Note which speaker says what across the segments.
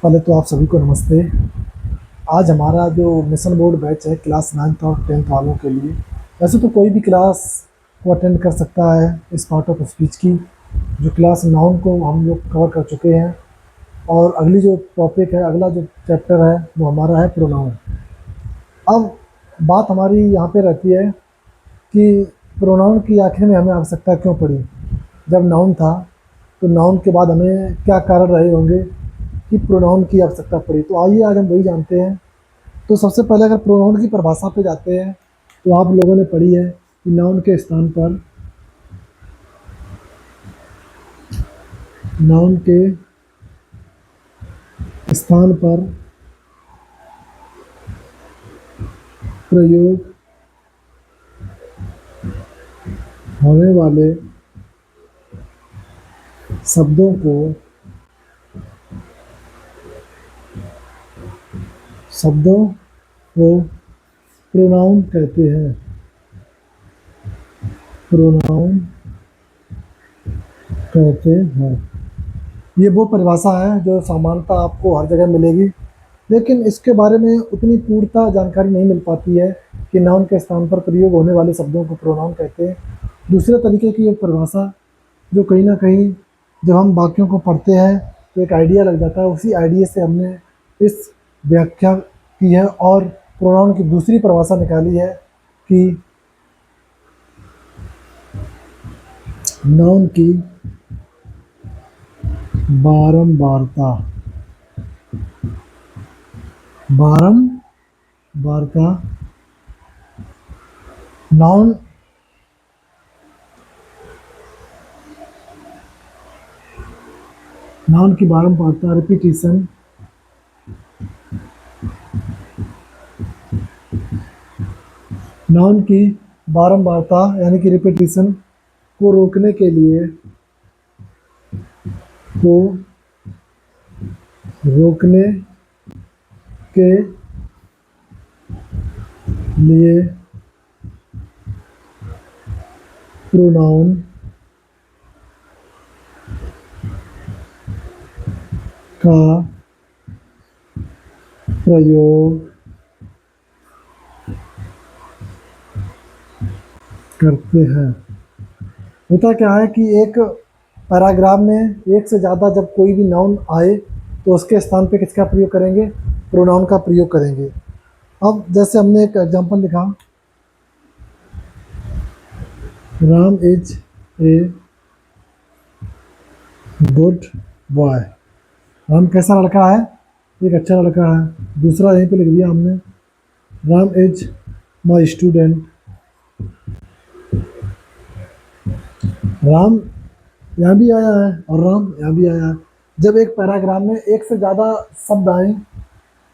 Speaker 1: पहले तो आप सभी को नमस्ते। आज हमारा जो मिशन बोर्ड बैच है क्लास 9th और 10th वालों के लिए, वैसे तो कोई भी क्लास को अटेंड कर सकता है इस पार्ट ऑफ स्पीच की। जो क्लास 9 को हम लोग कवर कर चुके हैं और अगली जो टॉपिक है, अगला जो चैप्टर है वो हमारा है प्रोनाउन। अब बात हमारी यहाँ पे रहती है कि प्रोनाउन की आखिर में हमें आवश्यकता क्यों पड़ी। जब नाउन था तो नाउन के बाद हमें क्या कारण रहे होंगे कि प्रोनाउन की आवश्यकता पड़ी। तो आइए आज हम वही जानते हैं। तो सबसे पहले अगर प्रोनाउन की परिभाषा पे जाते हैं तो आप लोगों ने पढ़ी है कि नाउन के स्थान पर प्रयोग होने वाले शब्दों को प्रोनाउन कहते हैं। प्रोनाउन कहते हैं। ये वो परिभाषा है जो सामान्यतः आपको हर जगह मिलेगी, लेकिन इसके बारे में उतनी पूर्णतः जानकारी नहीं मिल पाती है कि नाउन के स्थान पर प्रयोग होने वाले शब्दों को प्रोनाउन कहते हैं। दूसरे तरीके की एक परिभाषा जो कहीं ना कहीं जब हम वाक्यों को पढ़ते हैं तो एक आइडिया लग जाता है, उसी आइडिया से हमने इस व्याख्या की है और प्रोनाउन की दूसरी परिभाषा निकाली है कि नाउन की बारंबारता नाउन की बारंबारता रिपीटिशन नाउन की बारंबारता यानी कि रिपीटिशन को रोकने के लिए प्रोनाउन का प्रयोग करते हैं। होता क्या है कि एक पैराग्राफ में एक से ज़्यादा जब कोई भी नाउन आए तो उसके स्थान पे किसका प्रयोग करेंगे? प्रोनाउन का प्रयोग करेंगे। अब जैसे हमने एक एग्जांपल लिखा, Ram is a good boy. Ram कैसा लड़का है? एक अच्छा लड़का है। दूसरा यहीं पे लिख दिया हमने, Ram is my student. Ram यहाँ भी आया है और राम यहाँ भी आया है। जब एक पैराग्राफ में एक से ज़्यादा शब्द आए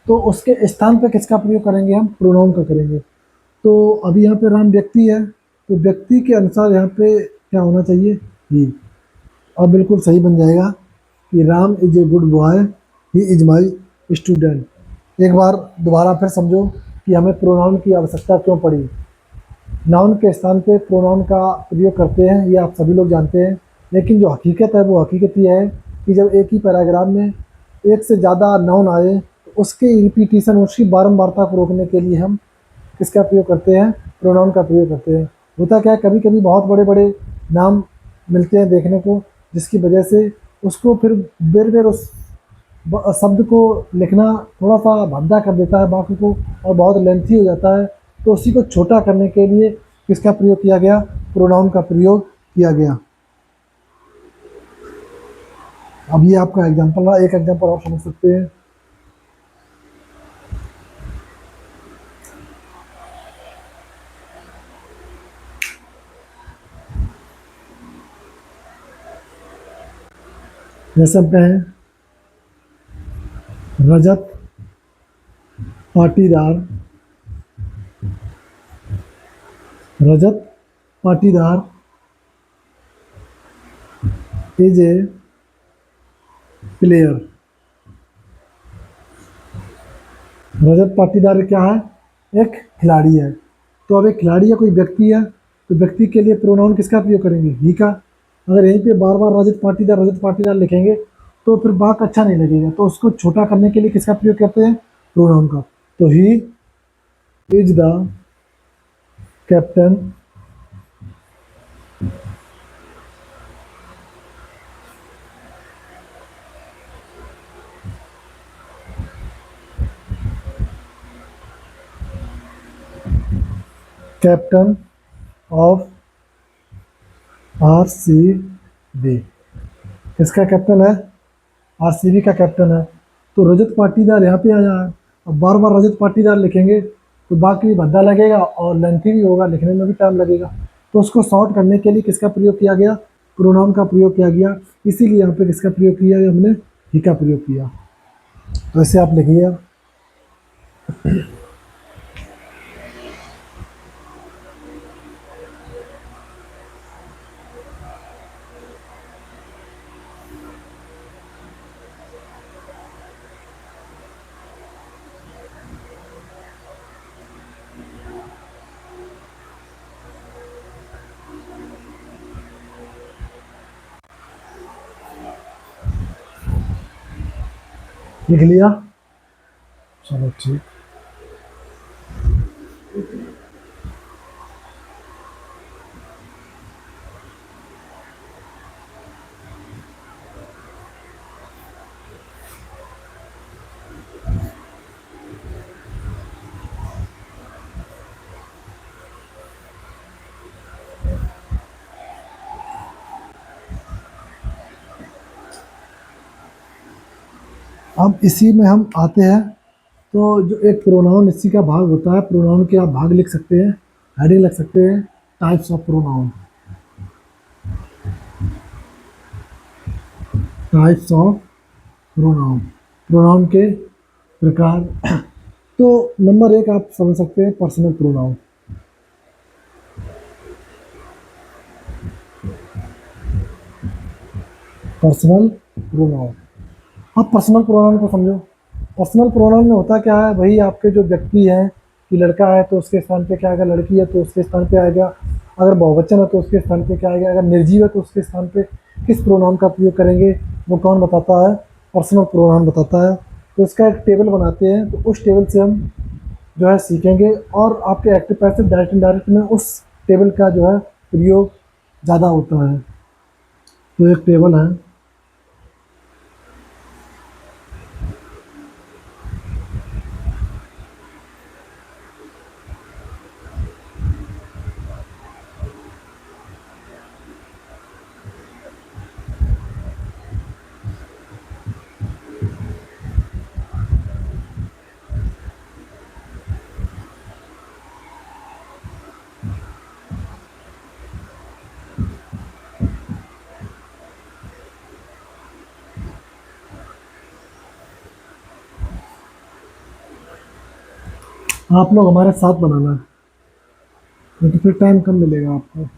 Speaker 1: तो उसके स्थान पे किसका प्रयोग करेंगे? हम प्रोनाउन का करेंगे। तो अभी यहाँ पे राम व्यक्ति है तो व्यक्ति के अनुसार यहाँ पे क्या होना चाहिए? ही। और बिल्कुल सही बन जाएगा कि Ram is a good boy, he is my student. एक बार दोबारा फिर समझो कि हमें प्रोनाउन की आवश्यकता क्यों पड़ी। नाउन के स्थान पे प्रोनाउन का प्रयोग करते हैं, ये आप सभी लोग जानते हैं, लेकिन जो हकीकत है वो हकीकत ये है कि जब एक ही पैराग्राफ में एक से ज़्यादा नाउन आए तो उसके रिपीटिशन, उसकी बारंबारता को रोकने के लिए हम किसका प्रयोग करते हैं? प्रोनाउन का प्रयोग करते हैं। होता क्या है, कभी कभी बहुत बड़े बड़े नाम मिलते हैं देखने को, जिसकी वजह से उसको फिर बेर बेर उस शब्द को लिखना थोड़ा सा भद्दा कर देता है वाक्य को और बहुत लेंथी हो जाता है। तो उसी को छोटा करने के लिए किसका प्रयोग किया गया? प्रोनाउन का प्रयोग किया गया। अब ये आपका एग्जांपल रहा, एक एग्जांपल और समझ सकते हैं। जैसे हम कहें Rajat Patidar. Rajat Patidar is a player. Rajat Patidar क्या है? एक खिलाड़ी है। तो अब एक खिलाड़ी है, कोई व्यक्ति है, तो व्यक्ति के लिए प्रोनाउन किसका प्रयोग करेंगे? ही का। अगर यहीं पे बार बार रजत पाटीदार लिखेंगे तो फिर वाक्य अच्छा नहीं लगेगा, तो उसको छोटा करने के लिए किसका प्रयोग करते हैं? प्रोनाउन का। तो he is the captain captain of RCB. किसका कैप्टन है? आरसीबी का कैप्टन है। तो रजत पाटीदार यहाँ पे आया है। अब बार बार रजत पाटीदार लिखेंगे तो बाकी भी भद्दा लगेगा और लेंथी भी होगा, लिखने में भी टाइम लगेगा। तो उसको शॉर्ट करने के लिए किसका प्रयोग किया गया? प्रोनाउन का प्रयोग किया गया। इसीलिए यहाँ पे किसका प्रयोग किया गया? हमने ही का प्रयोग किया। तो ऐसे आप लिखिए। लिख लिया? चलो ठीक। अब इसी में हम आते हैं। तो जो एक प्रोनाउन इसी का भाग होता है, प्रोनाउन के आप भाग लिख सकते हैं, हेडिंग लिख सकते हैं, types of pronoun. Types of pronoun, pronoun के प्रकार। तो नंबर एक आप समझ सकते हैं पर्सनल प्रोनाउन। Personal pronoun. अब पर्सनल प्रोनाउन को समझो। पर्सनल प्रोनाउन में होता क्या है? वही आपके जो व्यक्ति हैं, कि लड़का है तो उसके स्थान पे क्या आएगा, लड़की है तो उसके स्थान पे आएगा, अगर बहुवचन है तो उसके स्थान पे क्या आएगा, अगर निर्जीव है तो उसके स्थान पे किस प्रोनाउन का प्रयोग करेंगे, वो कौन बताता है? पर्सनल प्रोनाउन बताता है। तो इसका एक टेबल बनाते हैं, तो उस टेबल से हम जो है सीखेंगे, और आपके एक्टिव पैसिव डायरेक्ट इनडायरेक्ट में उस टेबल का जो है प्रयोग ज़्यादा होता है। तो एक टेबल है। आप लोग हमारे साथ बनाना है, नहीं तो फिर टाइम कम मिलेगा आपको।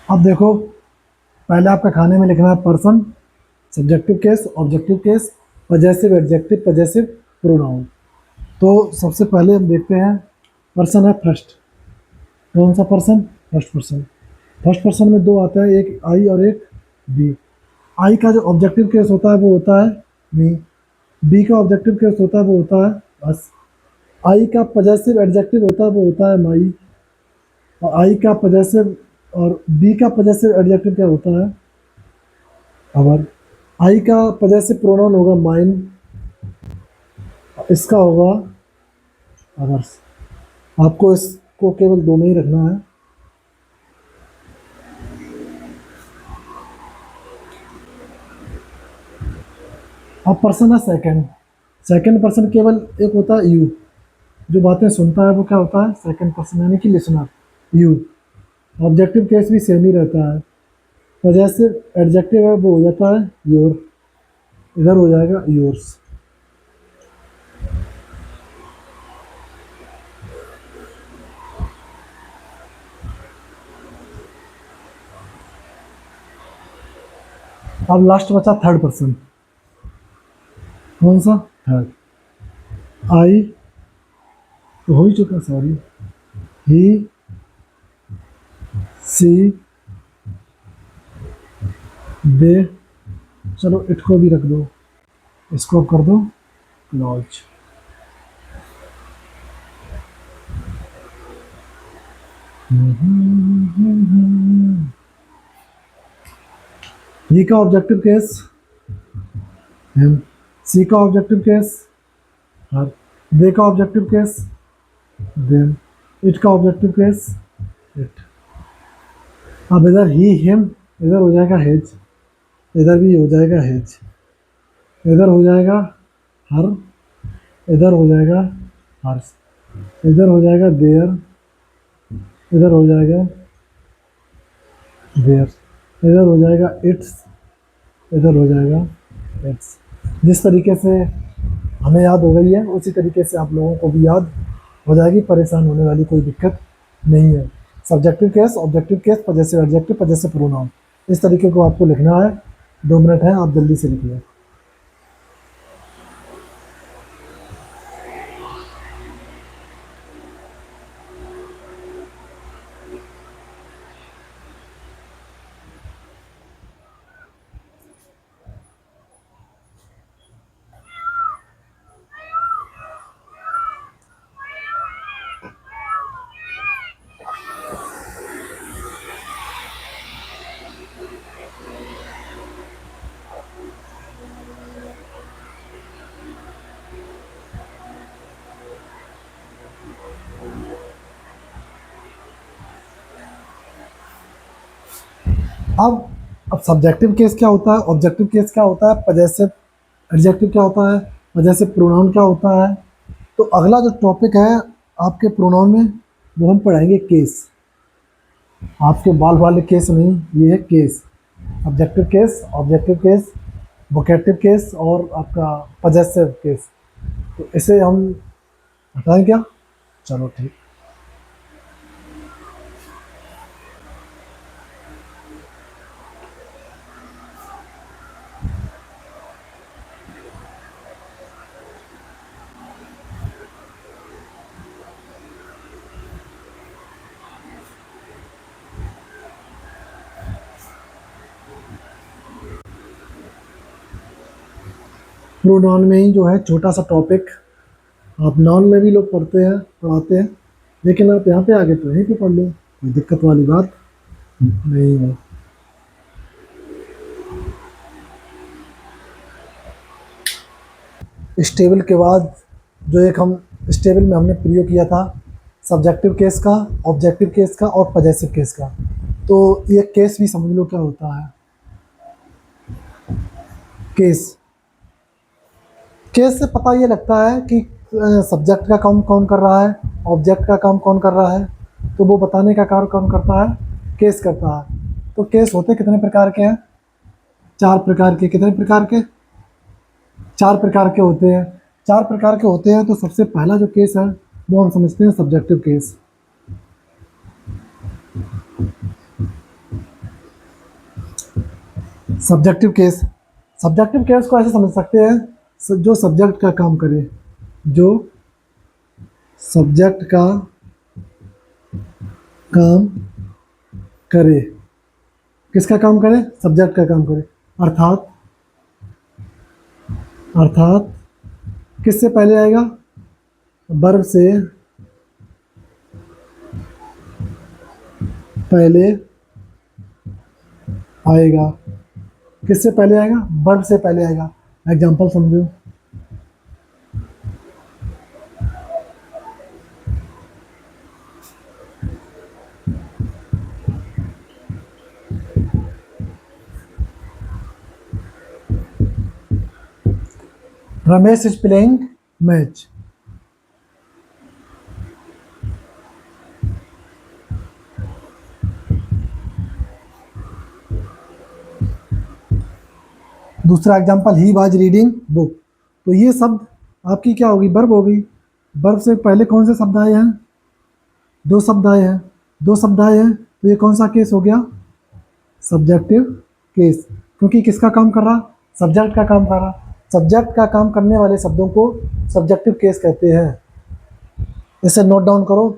Speaker 1: अब देखो, पहले आपका खाने में लिखना है person, subjective case, objective case, possessive adjective, possessive pronoun. तो सबसे पहले हम देखते हैं पर्सन है फर्स्ट। कौन सा person? First person. First person में दो आता है, एक आई और एक बी। आई का जो ऑब्जेक्टिव केस होता है वो होता है मी। बी का ऑब्जेक्टिव केस होता है वो होता है बस। आई का पजेसिव एडजेक्टिव होता है वो होता है माई। और आई का पजेसिव और बी का पजेसिव एडजेक्टिव क्या होता है? अवर। आई का पजेसिव प्रोनाउन होगा माइन, इसका होगा अवर्स। आपको इस को केवल दो में ही रखना है। अब पर्सन है सेकंड। सेकंड पर्सन केवल एक होता है यू, जो बातें सुनता है वो क्या होता है, सेकंड पर्सन यानी कि लिसनर, यू। ऑब्जेक्टिव केस भी सेम ही रहता है। पॉजेसिव एडजेक्टिव है वो हो जाता है योर, इधर हो जाएगा योर्स। अब लास्ट बचा थर्ड पर्सन। कौन सा, थर्ड। आई तो हो ही चुका, सॉरी। ही, सी, दे। चलो इट को भी रख दो, इसको कर दो क्लॉज। ही का ऑब्जेक्टिव केस हिम, सी का ऑब्जेक्टिव केस हर, दे का ऑब्जेक्टिव केस देम, इट का ऑब्जेक्टिव केस इट। अब इधर ही हिम, इधर हो जाएगा हिज, इधर भी हो जाएगा हिज, इधर हो जाएगा हर, इधर हो जाएगा हर्स, इधर हो जाएगा देयर, इधर हो जाएगा देयर, इधर हो जाएगा इट्स, इधर हो जाएगा इट्स। जिस तरीके से हमें याद हो गई है उसी तरीके से आप लोगों को भी याद हो जाएगी, परेशान होने वाली कोई दिक्कत नहीं है। Subjective case, objective case, possessive adjective, possessive pronoun, इस तरीके को आपको लिखना है। 2 मिनट है, आप जल्दी से लिखिए। अब सब्जेक्टिव केस क्या होता है, ऑब्जेक्टिव केस क्या होता है, पॉजेसिव एडजेक्टिव क्या होता है, पॉजेसिव प्रोनाउन क्या होता है। तो अगला जो टॉपिक है आपके प्रोनाउन में वो हम पढ़ाएंगे केस। आपके बाल वाले केस नहीं, ये है case. Objective case, vocative case और आपका पॉजेसिव केस। तो इसे हम हटाएं क्या, चलो ठीक। प्रोनाउन में ही जो है छोटा सा टॉपिक, आप नाउन में भी लोग पढ़ते हैं, पढ़ाते हैं, लेकिन आप यहाँ पे आगे तो यहीं पे पढ़ लो, कोई दिक्कत वाली बात नहीं है। स्टेबल के बाद जो एक हम स्टेबल में हमने प्रयोग किया था सब्जेक्टिव केस का, ऑब्जेक्टिव केस का और पॉजेसिव केस का। तो ये केस भी समझ लो क्या होता है। केस, केस से पता ये लगता है कि सब्जेक्ट का काम कौन कर रहा है, ऑब्जेक्ट का काम कौन कर रहा है, तो वो बताने का कार्य कौन करता है, केस करता है। तो केस होते कितने प्रकार के हैं, 4 प्रकार के। कितने प्रकार के, 4 प्रकार के होते हैं। 4 प्रकार के होते हैं। तो सबसे पहला जो केस है वो हम समझते हैं subjective case. Subjective case, subjective case को ऐसे समझ सकते हैं जो सब्जेक्ट का काम करे, जो सब्जेक्ट का काम करे। किसका काम करे, सब्जेक्ट का काम करे। अर्थात अर्थात किससे पहले आएगा, वर्ब से पहले आएगा। किससे पहले आएगा, वर्ब से पहले आएगा। एग्जांपल समझो, रमेश इज प्लेइंग मैच। दूसरा example, he was reading book. तो ये शब्द आपकी क्या होगी, वर्ब होगी। वर्ब से पहले कौन से शब्द आए हैं, दो शब्द आए हैं, दो शब्द आए हैं, तो ये कौन सा केस हो गया, सब्जेक्टिव केस। क्योंकि किसका काम कर रहा, सब्जेक्ट का काम कर रहा। सब्जेक्ट का काम करने वाले शब्दों को सब्जेक्टिव केस कहते हैं। इसे नोट डाउन करो।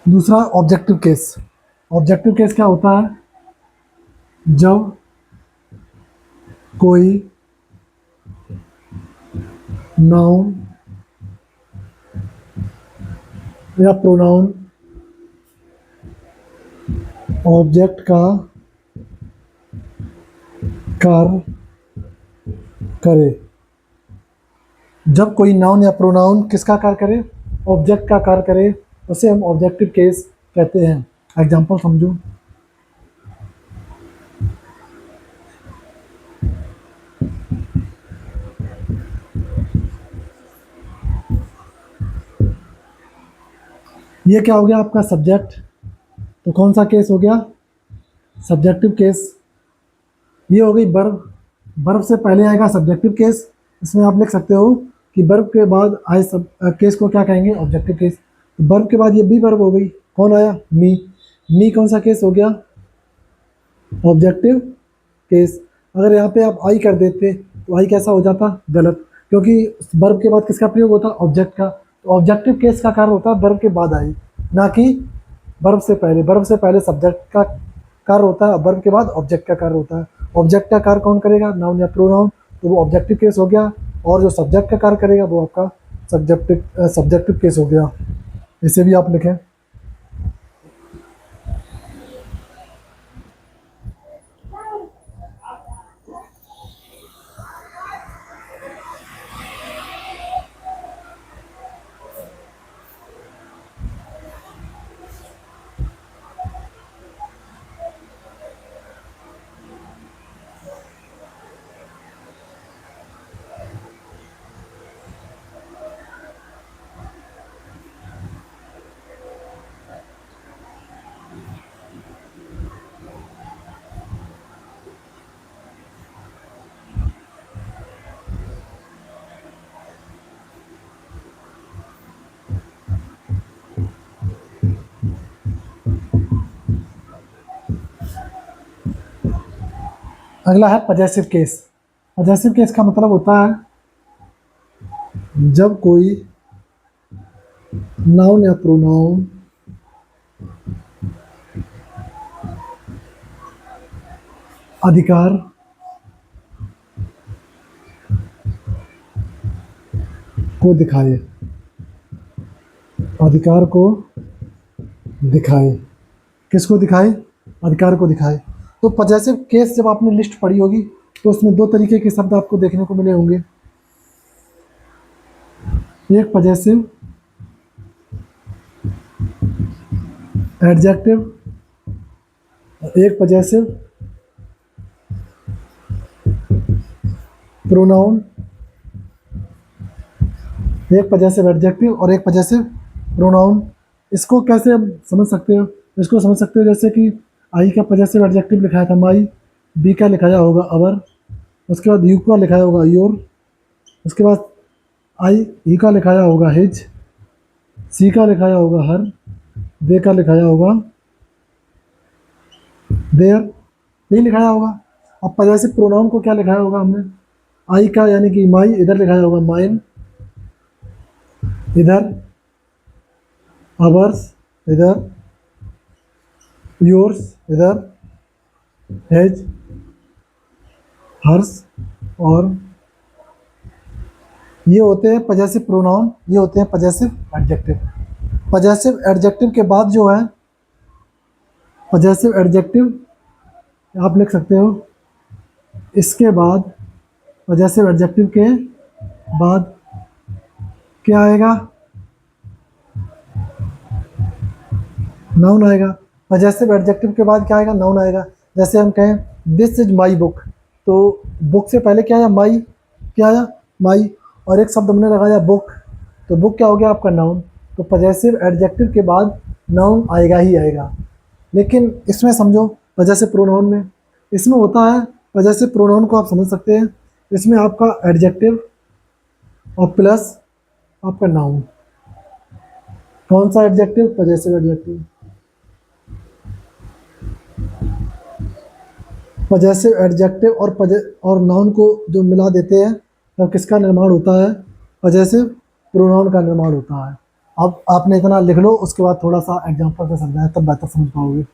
Speaker 1: दूसरा ऑब्जेक्टिव केस। ऑब्जेक्टिव केस क्या होता है, जब कोई नाउन या प्रोनाउन ऑब्जेक्ट का कार्य करे। जब कोई नाउन या प्रोनाउन किसका कार्य करे, ऑब्जेक्ट का कार्य करे, उसे हम ऑब्जेक्टिव केस कहते हैं। एग्जांपल समझो, ये क्या हो गया आपका सब्जेक्ट, तो कौन सा केस हो गया, सब्जेक्टिव केस। ये हो गई वर्ब। वर्ब से पहले आएगा सब्जेक्टिव केस। इसमें आप लिख सकते हो कि वर्ब के बाद आए सब केस को क्या कहेंगे, ऑब्जेक्टिव केस। वर्ब के बाद ये भी वर्ब हो गई, कौन आया, मी। मी कौन सा केस हो गया, ऑब्जेक्टिव केस। अगर यहाँ पे आप आई कर देते तो आई कैसा हो जाता, गलत, क्योंकि वर्ब के बाद किसका प्रयोग होता, ऑब्जेक्ट का। तो ऑब्जेक्टिव केस का कार्य होता है वर्ब के बाद आई, ना कि वर्ब से पहले। वर्ब से पहले सब्जेक्ट का कार्य होता है, वर्ब के बाद ऑब्जेक्ट का कार्य होता है। ऑब्जेक्ट का कार्य कौन करेगा, नाउन या प्रोनाउन, तो वो ऑब्जेक्टिव केस हो गया। और जो सब्जेक्ट का कार्य करेगा वो आपका सब्जेक्टिव केस हो गया। इसे भी आप लिखें। अगला है पजेसिव केस। पजेसिव केस का मतलब होता है जब कोई नाउन या प्रोनाउन अधिकार को दिखाए, अधिकार को दिखाए, किसको दिखाए, अधिकार को दिखाए। तो पजेसिव केस जब आपने लिस्ट पढ़ी होगी तो उसमें दो तरीके के शब्द आपको देखने को मिले होंगे, एक पजेसिव एडजेक्टिव, एक पजेसिव प्रोनाउन, एक पजेसिव एडजेक्टिव और एक पजेसिव प्रोनाउन। इसको कैसे हम समझ सकते हो, इसको समझ सकते हो जैसे कि आई का पजेसिव एडजेक्टिव लिखा था माई, बी का लिखाया होगा अवर, उसके बाद यू का लिखाया होगा योर, उसके बाद आई ई का लिखाया होगा हिज, सी का लिखाया होगा हर, दे का लिखाया होगा देयर, यही लिखाया होगा। अब पॉजेसिव प्रोनाउन को क्या लिखाया होगा हमने, आई का यानी कि माई इधर लिखाया होगा माइन, इधर अवर्स, इधर योर्स, इधर हेज, हर्स, और ये होते हैं पॉजेसिव प्रोनाउन, ये होते हैं पॉजेसिव एडजेक्टिव। पॉजेसिव एडजेक्टिव के बाद जो है, पॉजेसिव एडजेक्टिव आप लिख सकते हो, इसके बाद पॉजेसिव एडजेक्टिव के बाद क्या आएगा, नाउन आएगा। पॉजेसिव एडजेक्टिव के बाद क्या आएगा, नाउन आएगा। जैसे हम कहें दिस इज माई बुक, तो बुक से पहले क्या आया, माई, क्या आया, माई, और एक शब्द हमने लगाया बुक, तो बुक क्या हो गया आपका, नाउन। तो पॉजेसिव एडजेक्टिव के बाद नाउन आएगा ही आएगा। लेकिन इसमें समझो पॉजेसिव प्रोनाउन में, इसमें होता है, पॉजेसिव प्रोनाउन को आप समझ सकते हैं, इसमें आपका एडजेक्टिव और प्लस आपका नाउन। कौन सा adjective, possessive adjective. Possessive adjective और नाउन को जो मिला देते हैं तब किसका निर्माण होता है, पॉजेसिव प्रोनाउन का निर्माण होता है। अब आपने इतना लिख लो, उसके बाद थोड़ा सा एग्जांपल से समझाएं तब बेहतर समझ पाओगे।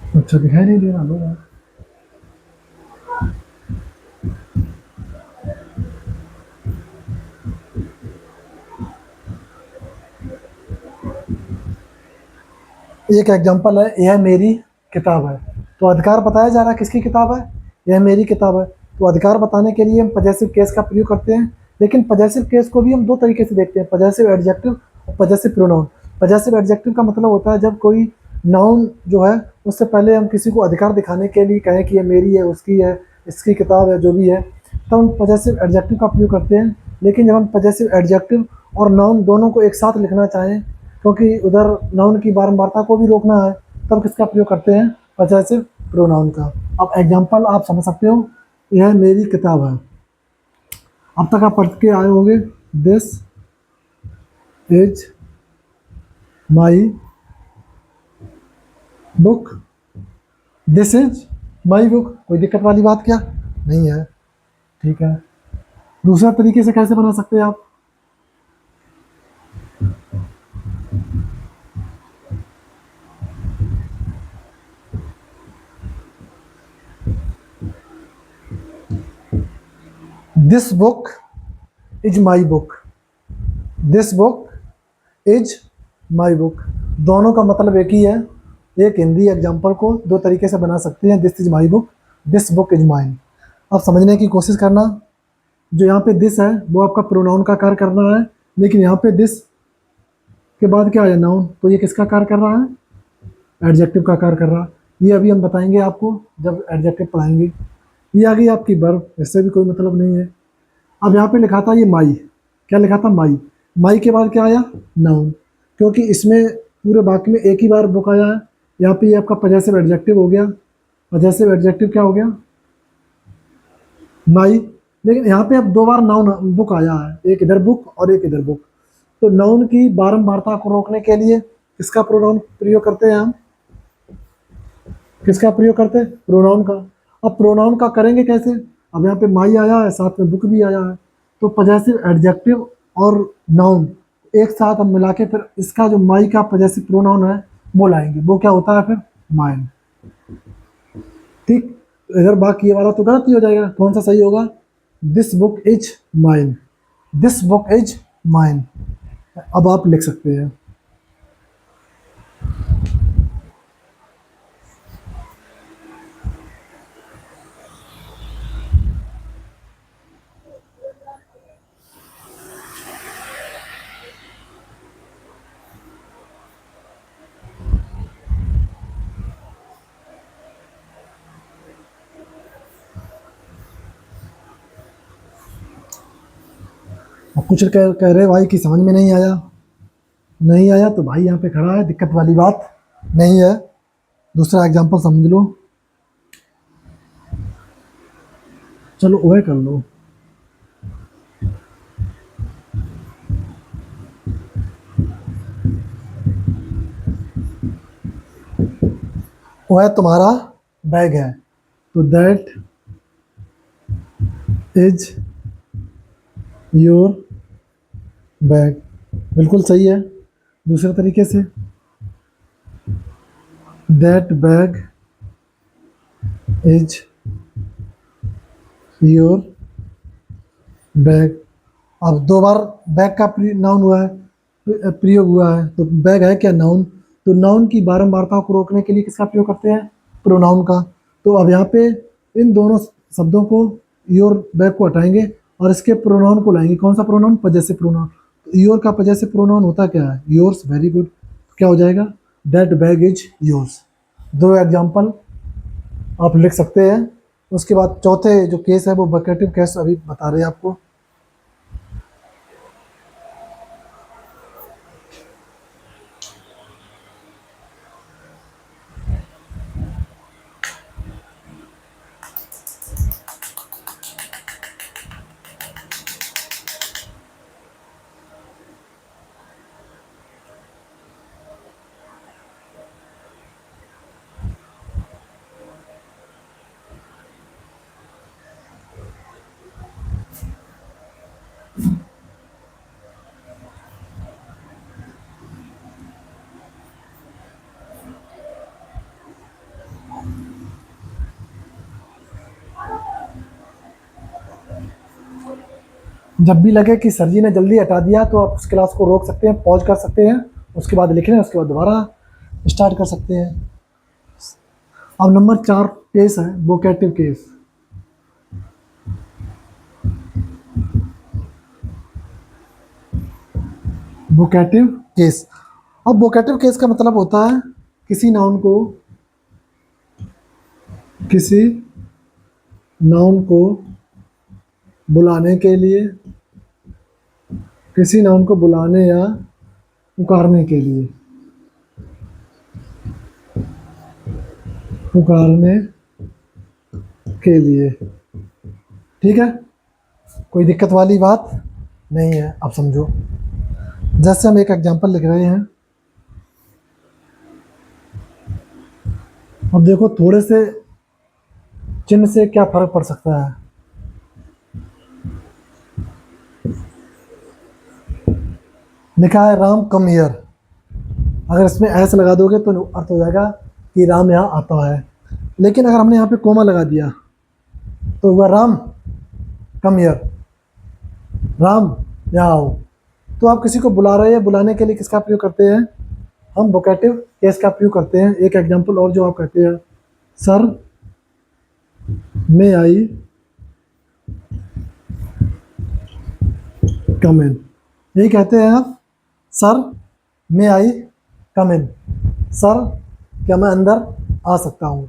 Speaker 1: अच्छा दिखाई नहीं दे रहा लो यार। एक एग्जांपल है, यह मेरी किताब है, तो अधिकार बताया जा रहा है किसकी किताब है, यह मेरी किताब है। तो अधिकार बताने के लिए हम पॉजेसिव केस का प्रयोग करते हैं, लेकिन पॉजेसिव केस को भी हम दो तरीके से देखते हैं, पॉजेसिव एडजेक्टिव और पॉजेसिव प्रोनाउन। पॉजेसिव एडजेक्टिव का मतलब होता है जब कोई नाउन जो है उससे पहले हम किसी को अधिकार दिखाने के लिए कहें कि ये मेरी है, उसकी है, इसकी किताब है, जो भी है, तो हम पॉजेसिव एडजेक्टिव का प्रयोग करते हैं। लेकिन जब हम पॉजेसिव एडजेक्टिव और नाउन दोनों को एक साथ लिखना चाहें, क्योंकि उधर नाउन की बारंबारता को भी रोकना है, तब किसका प्रयोग करते हैं, पॉजेसिव प्रोनाउन का। अब एग्जांपल आप समझ सकते हो, यह मेरी किताब है। अब तक आप पढ़ के आए होंगे, this is my book, this is my book, कोई दिक्कत वाली बात क्या नहीं है, ठीक है। दूसरा तरीके से कैसे बना सकते हैं आप, this book is my book, this book is my book, दोनों का मतलब एक ही है। एक हिंदी एग्जाम्पल को दो तरीके से बना सकते हैं, this is my book, this book is mine. अब समझने की कोशिश करना, जो यहाँ पे दिस है वो आपका प्रोनाउन का कार्य कर रहा है, लेकिन यहाँ पे दिस के बाद क्या है, नाउन, तो ये किसका कार्य कर रहा है, एडजेक्टिव का कार्य कर रहा है। ये अभी हम बताएंगे आपको जब एडजेक्टिव पढ़ाएंगे। ये आ गई आपकी वर्ब, इससे भी कोई मतलब नहीं है। अब यहाँ पे लिखा था ये माई, क्या लिखा था, माई, माई के बाद क्या आया, नाउन, क्योंकि इसमें पूरे वाक्य में एक ही बार बुक आया है। यहाँ पे ये आपका पॉजेसिव एडजेक्टिव हो गया, पॉजेसिव एडजेक्टिव क्या हो गया, माई, लेकिन यहाँ पे अब दो बार नाउन बुक आया है, एक इधर बुक और एक इधर बुक। तो नाउन की बारंबारता को रोकने के लिए किसका प्रोनाउन प्रयोग करते हैं हम, किसका प्रयोग करते हैं, प्रोनाउन का। अब प्रोनाउन का करेंगे कैसे, अब यहाँ पे माई आया है, साथ में बुक भी आया है, तो पॉजेसिव एडजेक्टिव और नाउन एक साथ हम मिला के फिर इसका जो माई का पॉजेसिव प्रोनाउन है वो लाएंगे, वो क्या होता है फिर? माइन। ठीक, इधर बाकी ये वाला तो गलत ही हो जाएगा, कौन सा सही होगा? This book is mine, this book is mine. अब आप लिख सकते हैं। अब कुछ कह रहे भाई कि समझ में नहीं आया, नहीं आया तो भाई यहाँ पे खड़ा है, दिक्कत वाली बात नहीं है। दूसरा एग्जांपल समझ लो, चलो वह कर लो। वह तुम्हारा बैग है, तो दैट इज योर बैग, बिल्कुल सही है। दूसरे तरीके से, that bag is your bag. अब दो बार बैग का नाउन हुआ है, प्रयोग हुआ है, तो बैग है क्या? नाउन। तो नाउन की बारंबारता को रोकने के लिए किसका प्रयोग करते हैं? प्रोनाउन का। तो अब यहाँ पे इन दोनों शब्दों को, योर बैग को हटाएंगे और इसके प्रोनाउन को लाएंगे। कौन सा प्रोनाउन? Possessive pronoun. तो योर का पजेसिव प्रोनाउन होता क्या है? योर्स। Very good. क्या हो जाएगा? That bag is yours. दो एग्जाम्पल आप लिख सकते हैं। उसके बाद चौथे जो केस है वो वोकेटिव केस अभी बता रहे हैं आपको। जब भी लगे कि सर जी ने जल्दी हटा दिया तो आप उस क्लास को रोक सकते हैं, पॉज कर सकते हैं, उसके बाद लिख लें, उसके बाद दोबारा स्टार्ट कर सकते हैं। अब नंबर 4 केस है वोकेटिव केस। Vocative case. अब वोकेटिव केस का मतलब होता है किसी नाउन को, किसी नाउन को बुलाने के लिए, किसी नाउन को बुलाने या पुकारने के लिए, पुकारने के लिए। ठीक है, कोई दिक्कत वाली बात नहीं है। अब समझो, जैसे हम एक एग्जांपल लिख रहे हैं। अब देखो थोड़े से चिन्ह से क्या फर्क पड़ सकता है। लिखा है राम कम हियर, अगर इसमें ऐसे लगा दोगे तो अर्थ हो जाएगा कि राम यहाँ आता है। लेकिन अगर हमने यहाँ पे कोमा लगा दिया तो वह राम कम हियर, राम यहाँ आओ। तो आप किसी को बुला रहे हैं, बुलाने के लिए किसका प्रयोग करते हैं? हम वोकेटिव केस का प्रयोग करते हैं। एक एग्जांपल और जो आप कहते हैं, सर मे आई कम इन, यही कहते हैं आप, sir may I come in, sir क्या मैं अंदर आ सकता हूँ।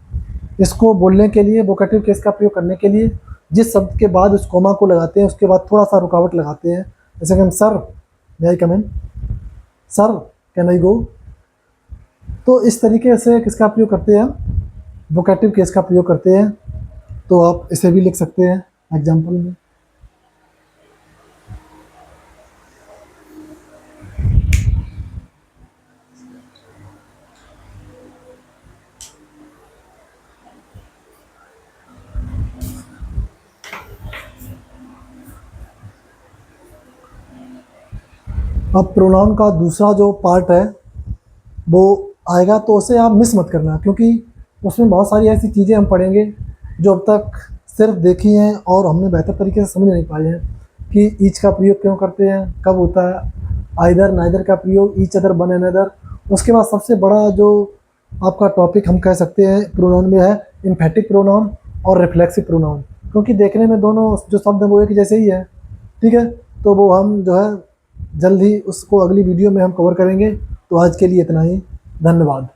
Speaker 1: इसको बोलने के लिए, वोकेटिव केस का प्रयोग करने के लिए, जिस शब्द के बाद उस कोमा को लगाते हैं उसके बाद थोड़ा सा रुकावट लगाते हैं। जैसे कि हम sir may I come in, sir can I go. तो इस तरीके से किसका प्रयोग करते हैं हम? वोकेटिव केस का प्रयोग करते हैं। तो आप इसे भी लिख सकते हैं एग्जाम्पल में। अब प्रोनाउन का दूसरा जो पार्ट है वो आएगा तो उसे आप मिस मत करना, क्योंकि उसमें बहुत सारी ऐसी चीज़ें हम पढ़ेंगे जो अब तक सिर्फ देखी हैं और हमने बेहतर तरीके से समझ नहीं पाए हैं कि ईच का प्रयोग क्यों करते हैं, कब होता है, आइदर नाइदर का प्रयोग, ईच अदर वन अनदर। उसके बाद सबसे बड़ा जो आपका टॉपिक हम कह सकते हैं प्रोनाउन में है इम्फेटिक प्रोनाउन और रिफ्लेक्सिव प्रोनाउन, क्योंकि देखने में दोनों जो शब्द हैं वो एक जैसे ही है। ठीक है, तो वो हम जो है जल्द ही उसको अगली वीडियो में हम कवर करेंगे। तो आज के लिए इतना ही, धन्यवाद।